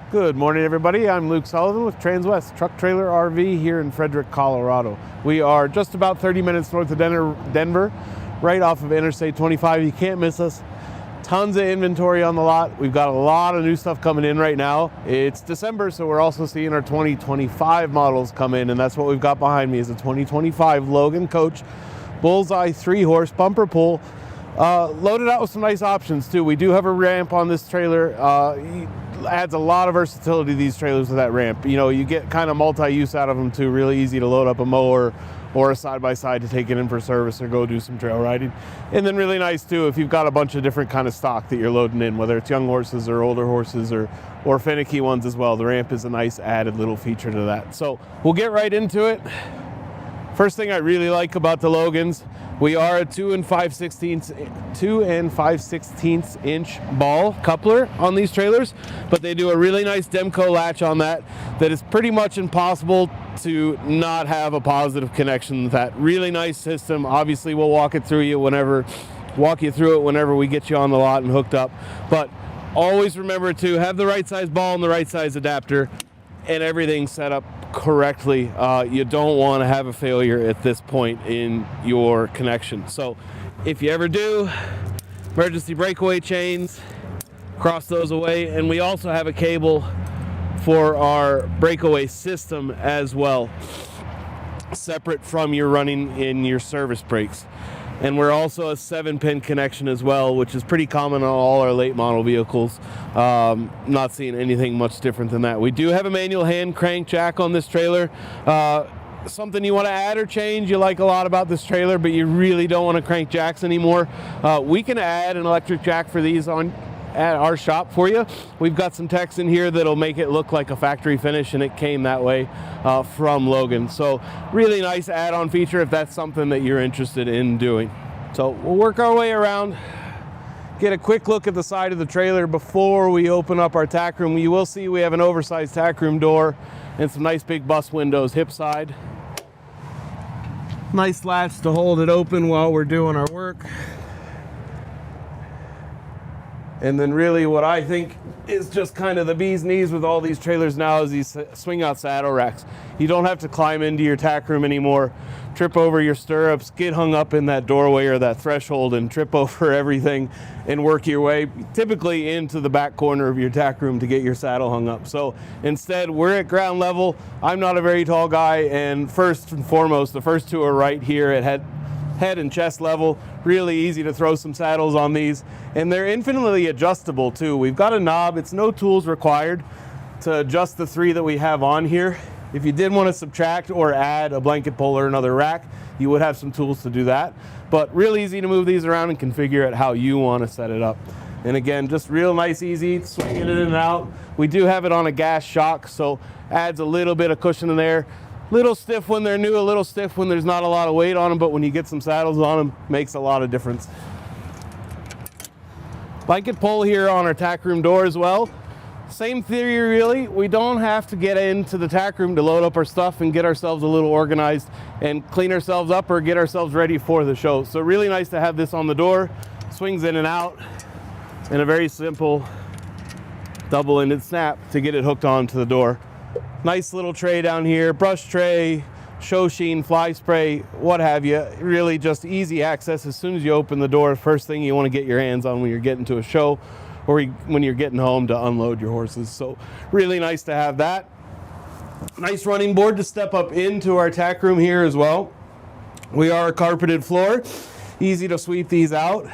Good morning, everybody. I'm Luke Sullivan with Transwest Truck Trailer RV here in Frederick, Colorado. We are just about 30 minutes north of Denver, right off of Interstate 25. You can't miss us. Tons of inventory on the lot. We've got a lot of new stuff coming in right now. It's December, so we're also seeing our 2025 models come in, and that's what we've got behind me is a 2025 Logan Coach Bullseye 3-horse bumper pull. Loaded out with some nice options too. We do have a ramp on this trailer. Adds a lot of versatility to these trailers with that ramp. You know, you get kind of multi-use out of them too. Really easy to load up a mower or a side-by-side to take it in for service or go do some trail riding. And then really nice too if you've got a bunch of different kind of stock that you're loading in, whether it's young horses or older horses or finicky ones as well. The ramp is a nice added little feature to that. So we'll get right into it. First thing I really like about the Logans, we are a 2 5/16 inch ball coupler on these trailers, but they do a really nice Demco latch on that is pretty much impossible to not have a positive connection with that. Really nice system. Obviously we'll walk you through it whenever we get you on the lot and hooked up, but always remember to have the right size ball and the right size adapter and everything set up correctly. You don't want to have a failure at this point in your connection. So if you ever do, emergency breakaway chains, cross those away. And we also have a cable for our breakaway system as well, separate from your running in your service brakes. And we're also a 7-pin connection as well, which is pretty common on all our late model vehicles. Not seeing anything much different than that. We do have a manual hand crank jack on this trailer. Something you want to add or change you like a lot about this trailer, but you really don't want to crank jacks anymore. We can add an electric jack for these at our shop for you. We've got some techs in here that'll make it look like a factory finish, and it came that way from Logan. So really nice add-on feature if that's something that you're interested in doing. So we'll work our way around, get a quick look at the side of the trailer before we open up our tack room. You will see we have an oversized tack room door and some nice big bus windows hip side. Nice latch to hold it open while we're doing our work. And then really what I think is just kind of the bee's knees with all these trailers now is these swing out saddle racks. You don't have to climb into your tack room anymore, trip over your stirrups, get hung up in that doorway or that threshold and trip over everything and work your way typically into the back corner of your tack room to get your saddle hung up. So instead we're at ground level. I'm not a very tall guy, and first and foremost, the first two are right here at head and chest level. Really easy to throw some saddles on these, and they're infinitely adjustable too. We've got a knob. It's no tools required to adjust the 3 that we have on here. If you did want to subtract or add a blanket pole or another rack, you would have some tools to do that, but real easy to move these around and configure it how you want to set it up. And again, just real nice, easy, swinging it in and out. We do have it on a gas shock, so adds a little bit of cushion in there. Little stiff when they're new, a little stiff when there's not a lot of weight on them, but when you get some saddles on them, makes a lot of difference. Blanket pole here on our tack room door as well. Same theory really. We don't have to get into the tack room to load up our stuff and get ourselves a little organized and clean ourselves up or get ourselves ready for the show. So really nice to have this on the door. Swings in and out, and a very simple double-ended snap to get it hooked onto the door. Nice little tray down here, brush tray, show sheen, fly spray, what have you. Really just easy access as soon as you open the door. First thing you want to get your hands on when you're getting to a show or when you're getting home to unload your horses. So really nice to have that. Nice running board to step up into our tack room here as well. We are a carpeted floor, easy to sweep these out.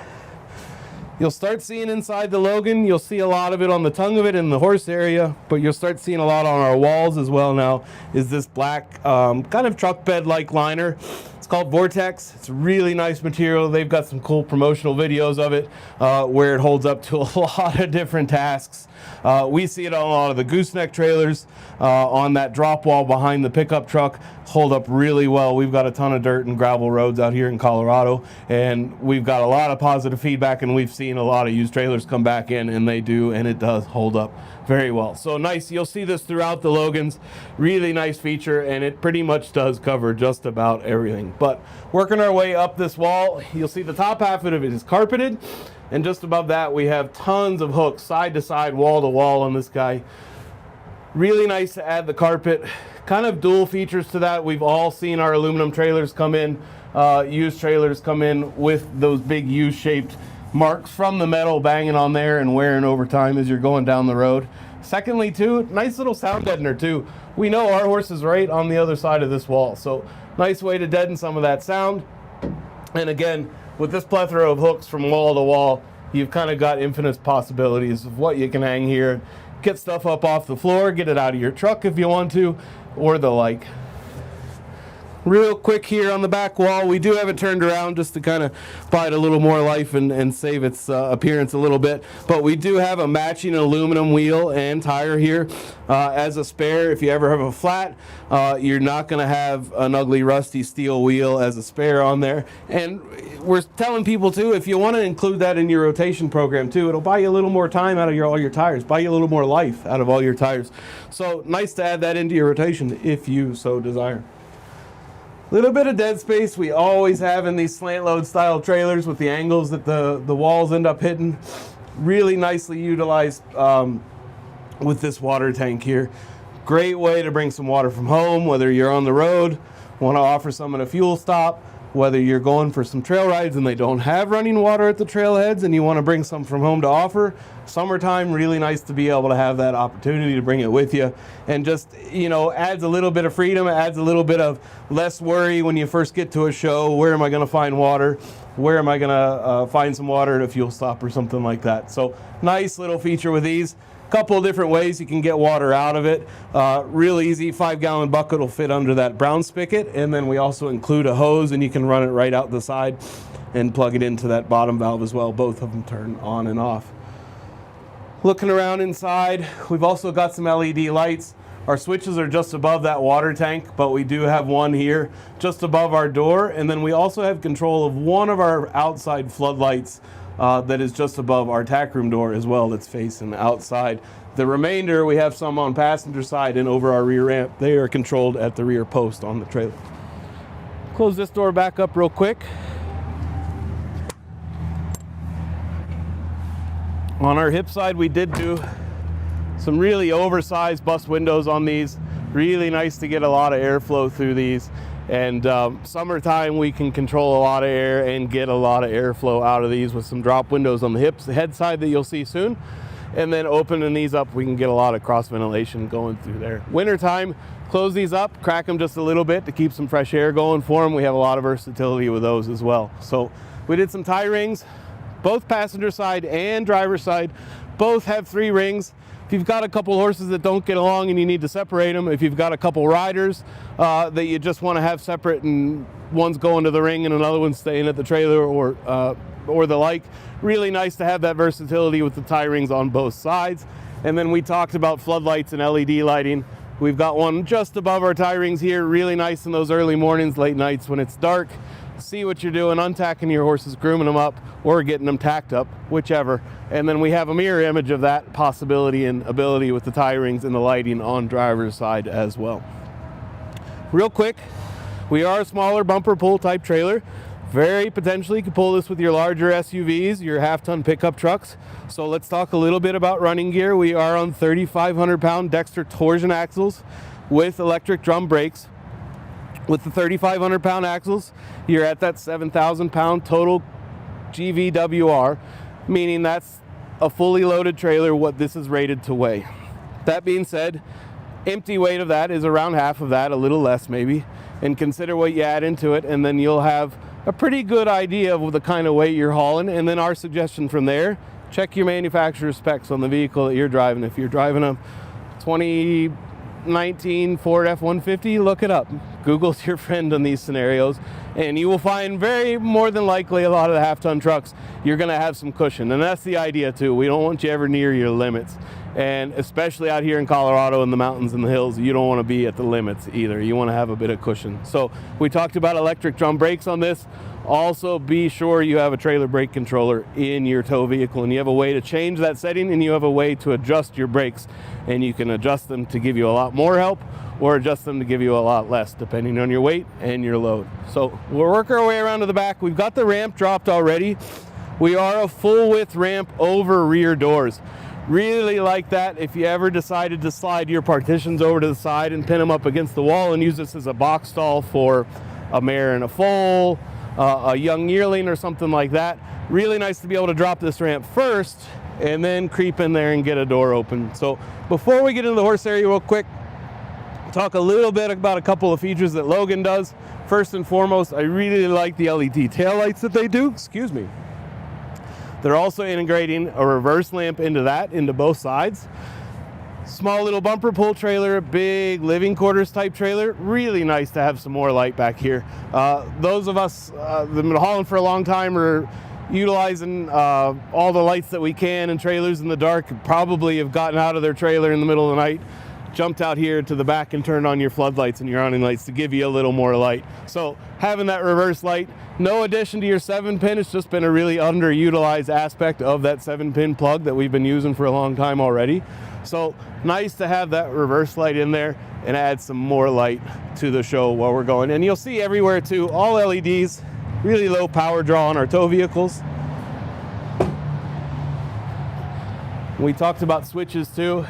You'll start seeing inside the Logan, you'll see a lot of it on the tongue of it in the horse area, but you'll start seeing a lot on our walls as well now, is this black kind of truck bed-like liner. It's called Vortex. It's really nice material. They've got some cool promotional videos of it where it holds up to a lot of different tasks. We see it on a lot of the gooseneck trailers, on that drop wall behind the pickup truck, hold up really well. We've got a ton of dirt and gravel roads out here in Colorado, and we've got a lot of positive feedback, and we've seen a lot of used trailers come back in, and they do, and it does hold up very well. So nice. You'll see this throughout the Logans. Really nice feature, and it pretty much does cover just about everything. But working our way up this wall, you'll see the top half of it is carpeted, and just above that we have tons of hooks side to side, wall to wall on this guy. Really nice to add the carpet. Kind of dual features to that. We've all seen our aluminum trailers come in, used trailers come in with those big U-shaped marks from the metal banging on there and wearing over time as you're going down the road. Secondly, too, nice little sound deadener too. We know our horse is right on the other side of this wall, so nice way to deaden some of that sound. And again, with this plethora of hooks from wall to wall, you've kind of got infinite possibilities of what you can hang here. Get stuff up off the floor, get it out of your truck if you want to, or the like. Real quick here on the back wall, we do have it turned around just to kind of provide a little more life and save its appearance a little bit. But we do have a matching aluminum wheel and tire here as a spare. If you ever have a flat, you're not going to have an ugly rusty steel wheel as a spare on there. And we're telling people too, if you want to include that in your rotation program too, it'll buy you a little more time out of all your tires, buy you a little more life out of all your tires. So nice to add that into your rotation if you so desire. Little bit of dead space we always have in these slant load style trailers with the angles that the walls end up hitting. Really nicely utilized with this water tank here. Great way to bring some water from home, whether you're on the road, want to offer some at a fuel stop, whether you're going for some trail rides and they don't have running water at the trailheads and you want to bring some from home to offer. Summertime, really nice to be able to have that opportunity to bring it with you, and just, you know, adds a little bit of freedom, adds a little bit of less worry when you first get to a show. Where am I going to find water? Where am I going to find some water at a fuel stop or something like that? So nice little feature with these. Couple of different ways you can get water out of it. Real easy, 5-gallon bucket will fit under that brown spigot, and then we also include a hose and you can run it right out the side and plug it into that bottom valve as well. Both of them turn on and off. Looking around inside, we've also got some LED lights. Our switches are just above that water tank, but we do have one here just above our door, and then we also have control of one of our outside floodlights that is just above our tack room door as well, that's facing outside. The remainder, we have some on passenger side and over our rear ramp. They are controlled at the rear post on the trailer. Close this door back up real quick. On our hip side, we did do some really oversized bus windows on these. Really nice to get a lot of airflow through these. And summertime, we can control a lot of air and get a lot of airflow out of these with some drop windows on the hips, the head side that you'll see soon. And then opening these up, we can get a lot of cross ventilation going through there. Wintertime, close these up, crack them just a little bit to keep some fresh air going for them. We have a lot of versatility with those as well. So we did some tie rings, both passenger side and driver side. Both have 3 rings. If you've got a couple horses that don't get along and you need to separate them, if you've got a couple riders that you just want to have separate and one's going to the ring and another one's staying at the trailer or the like, really nice to have that versatility with the tie rings on both sides. And then we talked about floodlights and LED lighting. We've got one just above our tie rings here, really nice in those early mornings, late nights when it's dark. See what you're doing, untacking your horses, grooming them up, or getting them tacked up, whichever. And then we have a mirror image of that possibility and ability with the tie rings and the lighting on driver's side as well. Real quick, we are a smaller bumper pull type trailer. Very potentially you could pull this with your larger SUVs, your half-ton pickup trucks. So let's talk a little bit about running gear. We are on 3,500 pound Dexter torsion axles with electric drum brakes. With the 3,500 pound axles, you're at that 7,000 pound total GVWR, meaning that's a fully loaded trailer, what this is rated to weigh. That being said, empty weight of that is around half of that, a little less maybe, and consider what you add into it, and then you'll have a pretty good idea of the kind of weight you're hauling. And then our suggestion from there, check your manufacturer's specs on the vehicle that you're driving. If you're driving a 2019 Ford F-150, look it up. Google's your friend on these scenarios, and you will find very more than likely a lot of the half-ton trucks, you're going to have some cushion, and that's the idea too. We don't want you ever near your limits, and especially out here in Colorado in the mountains and the hills, you don't want to be at the limits either. You want to have a bit of cushion. So we talked about electric drum brakes on this. Also be sure you have a trailer brake controller in your tow vehicle, and you have a way to change that setting, and you have a way to adjust your brakes, and you can adjust them to give you a lot more help or adjust them to give you a lot less depending on your weight and your load. So we'll work our way around to the back. We've got the ramp dropped already. We are a full width ramp over rear doors. Really like that if you ever decided to slide your partitions over to the side and pin them up against the wall and use this as a box stall for a mare and a foal, a young yearling or something like that. Really nice to be able to drop this ramp first and then creep in there and get a door open. So before we get into the horse area real quick, talk a little bit about a couple of features that Logan does. First and foremost, I really like the LED taillights that they do. Excuse me. They're also integrating a reverse lamp into both sides. Small little bumper pull trailer, big living quarters type trailer. Really nice to have some more light back here. Those of us that have been hauling for a long time are utilizing all the lights that we can in trailers in the dark. Probably have gotten out of their trailer in the middle of the night, jumped out here to the back and turned on your floodlights and your awning lights to give you a little more light. So having that reverse light, no addition to your 7-pin, it's just been a really underutilized aspect of that 7-pin plug that we've been using for a long time already. So nice to have that reverse light in there and add some more light to the show while we're going. And you'll see everywhere too, all LEDs, really low power draw on our tow vehicles. We talked about switches too.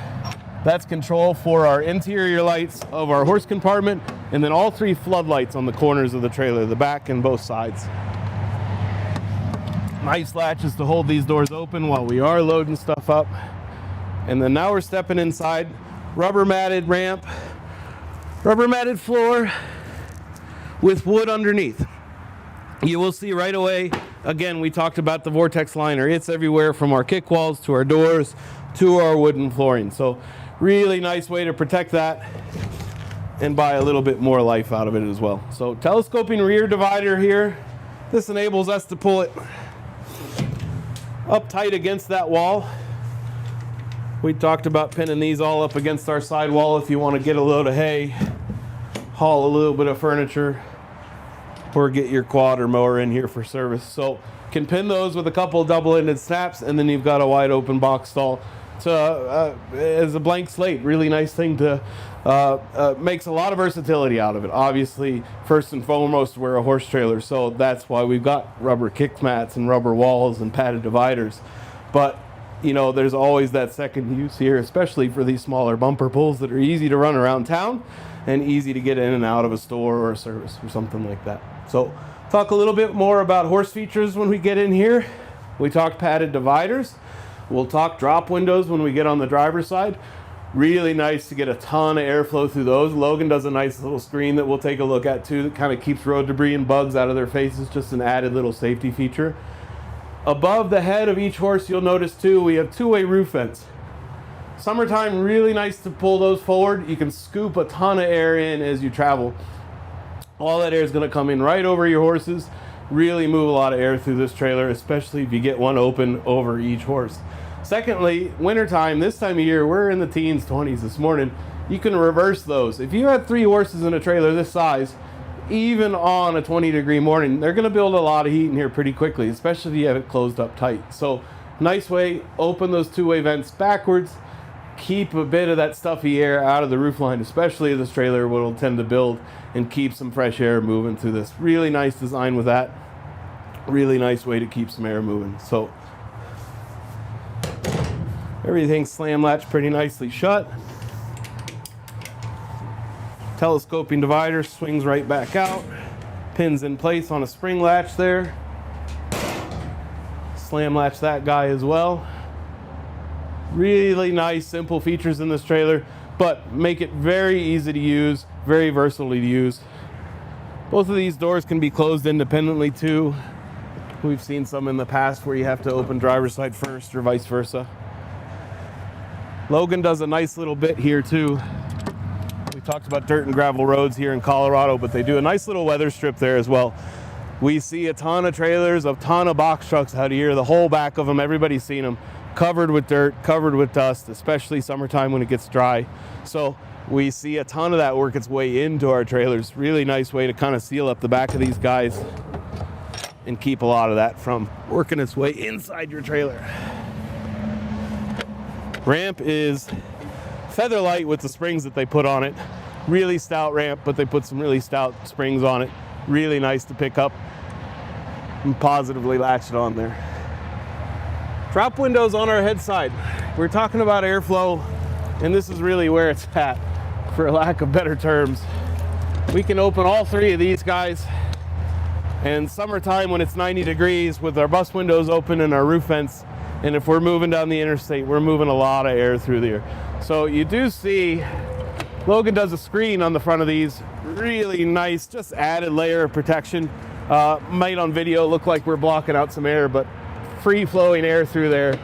That's control for our interior lights of our horse compartment, and then all 3 floodlights on the corners of the trailer, the back and both sides. Nice latches to hold these doors open while we are loading stuff up. And then now we're stepping inside. Rubber matted ramp, rubber matted floor with wood underneath. You will see right away, again, we talked about the Vortex liner. It's everywhere from our kick walls to our doors to our wooden flooring. So really nice way to protect that and buy a little bit more life out of it as well. So telescoping rear divider here. This enables us to pull it up tight against that wall. We talked about pinning these all up against our side wall if you want to get a load of hay, haul a little bit of furniture, or get your quad or mower in here for service. So can pin those with a couple double-ended snaps, and then you've got a wide open box stall as a blank slate. Really nice thing to makes a lot of versatility out of it. Obviously, first and foremost, we're a horse trailer, so that's why we've got rubber kick mats and rubber walls and padded dividers. But you know, there's always that second use here, especially for these smaller bumper pulls that are easy to run around town and easy to get in and out of a store or a service or something like that. So talk a little bit more about horse features when we get in here. We talked padded dividers. We'll talk drop windows when we get on the driver's side. Really nice to get a ton of airflow through those. Logan does a nice little screen that we'll take a look at too that kind of keeps road debris and bugs out of their faces, just an added little safety feature. Above the head of each horse, you'll notice too, we have 2-way roof vents. Summertime, really nice to pull those forward. You can scoop a ton of air in as you travel. All that air is going to come in right over your horses. Really move a lot of air through this trailer, especially if you get one open over each horse. Secondly, wintertime, this time of year, we're in the teens, 20s this morning. You can reverse those. If you had 3 horses in a trailer this size, even on a 20-degree morning, they're going to build a lot of heat in here pretty quickly, especially if you have it closed up tight. So nice way, open those 2-way vents backwards, keep a bit of that stuffy air out of the roof line, especially this trailer will tend to build, and keep some fresh air moving through this. Really nice design with that. Really nice way to keep some air moving. So everything's slam latched pretty nicely shut. Telescoping divider swings right back out. Pins in place on a spring latch there. Slam latch that guy as well. Really nice, simple features in this trailer, but make it very easy to use, very versatile to use. Both of these doors can be closed independently too. We've seen some in the past where you have to open driver's side first or vice versa. Logan does a nice little bit here too. We talked about dirt and gravel roads here in Colorado, but they do a nice little weather strip there as well. We see a ton of trailers, a ton of box trucks out here, the whole back of them, everybody's seen them, covered with dirt, covered with dust, especially summertime when it gets dry. So we see a ton of that work its way into our trailers. Really nice way to kind of seal up the back of these guys and keep a lot of that from working its way inside your trailer. Ramp is feather light with the springs that they put on it. Really stout ramp, but they put some really stout springs on it. Really nice to pick up and positively latch it on there. Drop windows on our head side. We're talking about airflow, and this is really where it's at, for lack of better terms. We can open all three of these guys, and summertime when it's 90 degrees with our bus windows open and our roof vents, and if we're moving down the interstate, we're moving a lot of air through there. So you do see Logan does a screen on the front of these, really nice, just added layer of protection. Might on video look like we're blocking out some air, but free flowing air through there.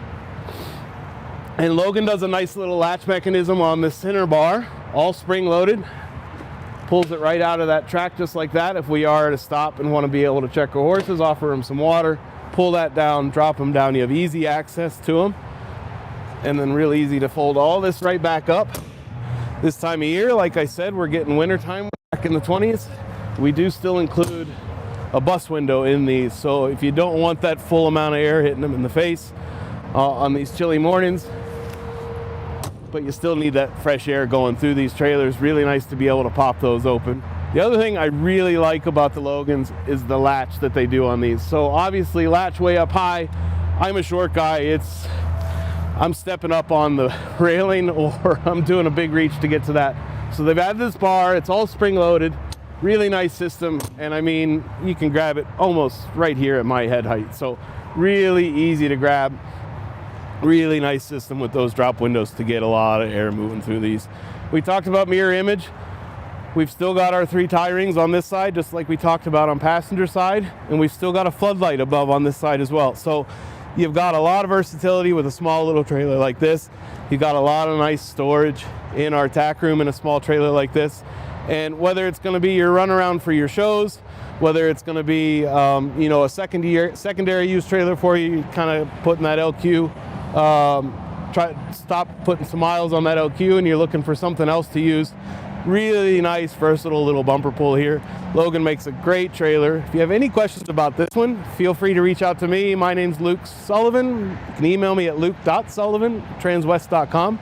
And Logan does a nice little latch mechanism on this center bar, all spring loaded. Pulls it right out of that track just like that. If we are at a stop and want to be able to check our horses, offer them some water, pull that down, drop them down. You have easy access to them. And then real easy to fold all this right back up. This time of year, like I said, we're getting winter time back in the 20s. We do still include a bus window in these, so if you don't want that full amount of air hitting them in the face on these chilly mornings, but you still need that fresh air going through these trailers, really nice to be able to pop those open. The other thing I really like about the Logans is the latch that they do on these. So obviously latch way up high. I'm a short guy, I'm stepping up on the railing or I'm doing a big reach to get to that. So they've added this bar, it's all spring loaded. Really nice system, and I mean, you can grab it almost right here at my head height. So really easy to grab. Really nice system with those drop windows to get a lot of air moving through these. We talked about mirror image. We've still got our 3 tie rings on this side, just like we talked about on passenger side, and we've still got a floodlight above on this side as well. So you've got a lot of versatility with a small little trailer like this. You've got a lot of nice storage in our tack room in a small trailer like this. And whether it's going to be your runaround for your shows, whether it's going to be a secondary use trailer for you, kind of putting that LQ, stop putting some miles on that LQ and you're looking for something else to use. Really nice, versatile little bumper pull here. Logan makes a great trailer. If you have any questions about this one, feel free to reach out to me. My name's Luke Sullivan. You can email me at luke.sullivan@transwest.com.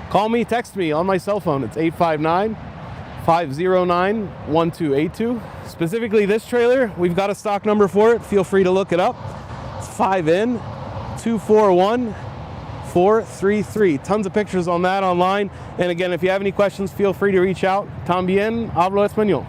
Call me, text me on my cell phone. It's 859-509-1282. Specifically this trailer, we've got a stock number for it. Feel free to look it up. It's 5N241433. Tons of pictures on that online. And again, if you have any questions, feel free to reach out. También hablo español.